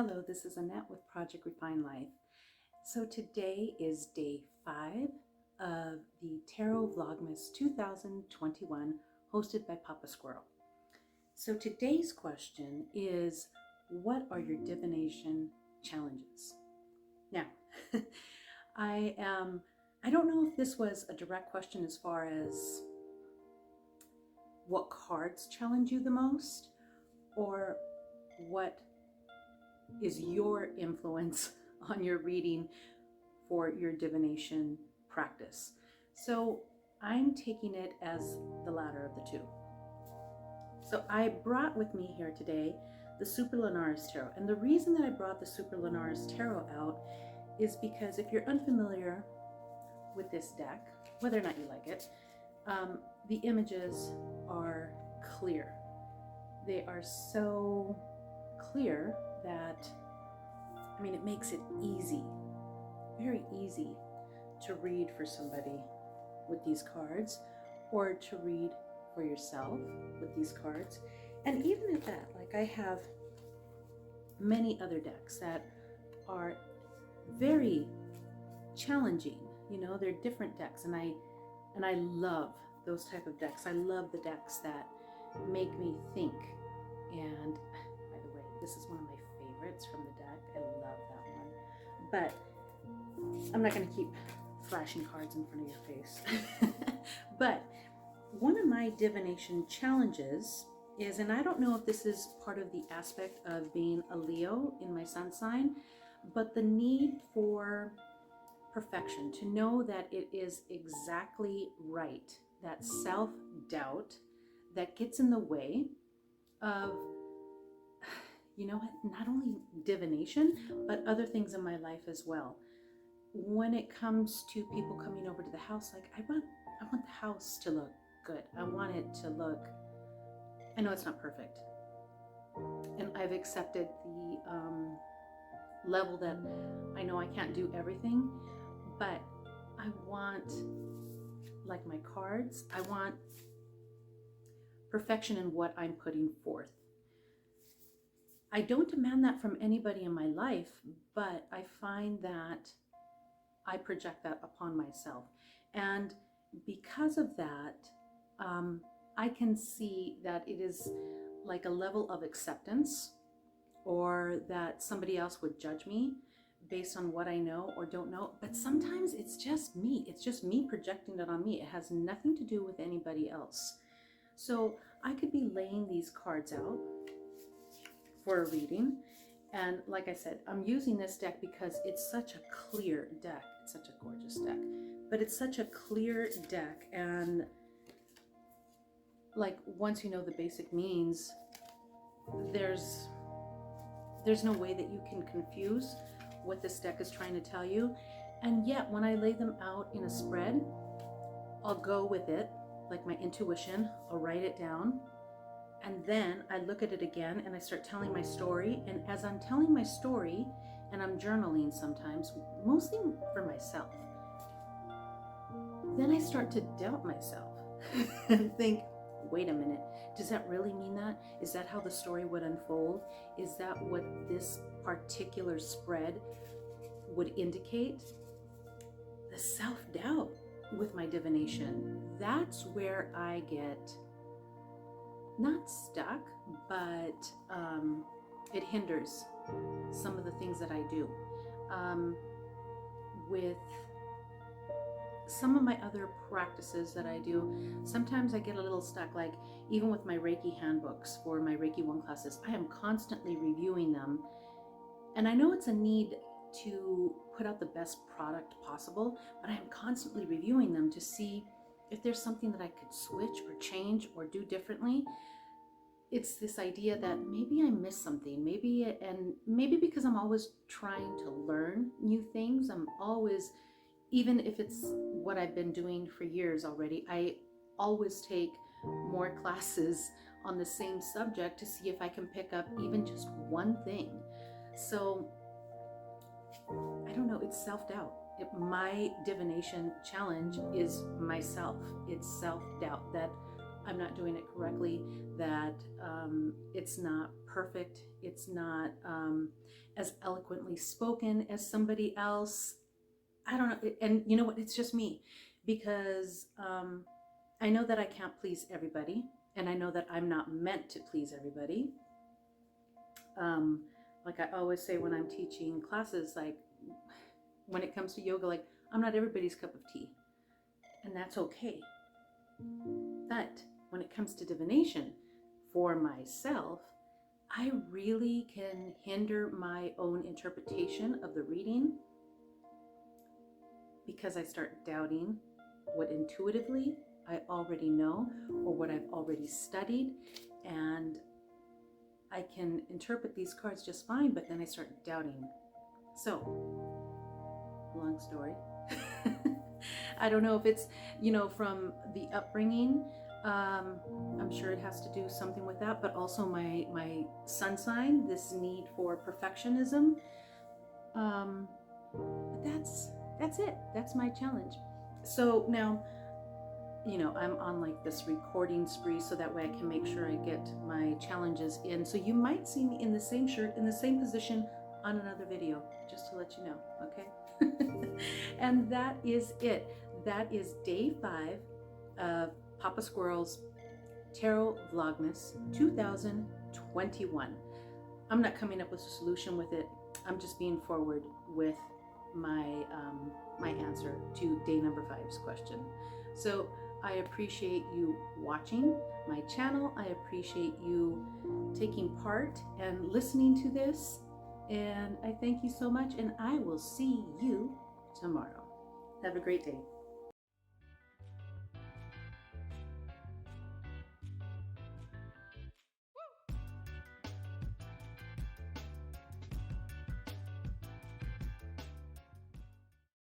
Hello, this is Annette with Project Refine Life. So today is day 5 of the Tarot Vlogmas 2021 hosted by Pappa Squirrel. So today's question is, what are your divination challenges? Now, I don't know if this was a direct question as far as what cards challenge you the most, or what is your influence on your reading for your divination practice. So I'm taking it as the latter of the two. So I brought with me here today the Superlunaris Tarot. And the reason that I brought the Superlunaris Tarot out is because if you're unfamiliar with this deck, whether or not you like it, the images are clear. They are so clear that, I mean, it makes it easy, very easy to read for somebody with these cards, or to read for yourself with these cards. And even at that, like, I have many other decks that are very challenging. You know, they're different decks, and I love those type of decks. I love the decks that make me think. And by the way, this is one of my favorites from the deck. I love that one. But I'm not going to keep flashing cards in front of your face. But one of my divination challenges is, and I don't know if this is part of the aspect of being a Leo in my sun sign, but the need for perfection, to know that it is exactly right, that self-doubt that gets in the way of, you know, not only divination, but other things in my life as well. When it comes to people coming over to the house, like, I want the house to look good. I want it to look, I know it's not perfect. And I've accepted the level that I know I can't do everything, but I want, like my cards, I want perfection in what I'm putting forth. I don't demand that from anybody in my life, but I find that I project that upon myself. And because of that, I can see that it is like a level of acceptance, or that somebody else would judge me based on what I know or don't know. But sometimes it's just me. It's just me projecting it on me. It has nothing to do with anybody else. So I could be laying these cards out for a reading. And like I said, I'm using this deck because it's such a clear deck. It's such a gorgeous deck, but it's such a clear deck. And like, once you know the basic meanings, there's no way that you can confuse what this deck is trying to tell you. And yet when I lay them out in a spread, I'll go with it, like my intuition. I'll write it down, and then I look at it again and I start telling my story. And as I'm telling my story, and I'm journaling sometimes, mostly for myself, then I start to doubt myself and think, wait a minute, does that really mean that? Is that how the story would unfold? Is that what this particular spread would indicate? The self-doubt with my divination, that's where I get not stuck, but it hinders some of the things that I do. With some of my other practices that I do, sometimes I get a little stuck, like even with my Reiki handbooks for my Reiki 1 classes, I am constantly reviewing them. And I know it's a need to put out the best product possible, but I am constantly reviewing them to see if there's something that I could switch or change or do differently. It's this idea that maybe I missed something, maybe because I'm always trying to learn new things. I'm always, even if it's what I've been doing for years already, I always take more classes on the same subject to see if I can pick up even just one thing. So I don't know, it's self-doubt. My divination challenge is myself. It's self-doubt that I'm not doing it correctly, that it's not perfect. It's not as eloquently spoken as somebody else. I don't know. And you know what? It's just me, because I know that I can't please everybody, and I know that I'm not meant to please everybody. Like I always say when I'm teaching classes, like when it comes to yoga, like I'm not everybody's cup of tea, and that's okay. But when it comes to divination, for myself, I really can hinder my own interpretation of the reading because I start doubting what intuitively I already know or what I've already studied, and I can interpret these cards just fine, but then I start doubting. So, long story. I don't know if it's, you know, from the upbringing. I'm sure it has to do something with that, but also my sun sign, this need for perfectionism. But that's it. That's my challenge. So now, you know, I'm on like this recording spree so that way I can make sure I get my challenges in. So you might see me in the same shirt, in the same position on another video, just to let you know, okay? And that is it. That is day 5 of Papa Squirrel's Tarot Vlogmas 2021. I'm not coming up with a solution with it. I'm just being forward with my my answer to day number 5's question. So I appreciate you watching my channel. I appreciate you taking part and listening to this. And I thank you so much, and I will see you tomorrow. Have a great day.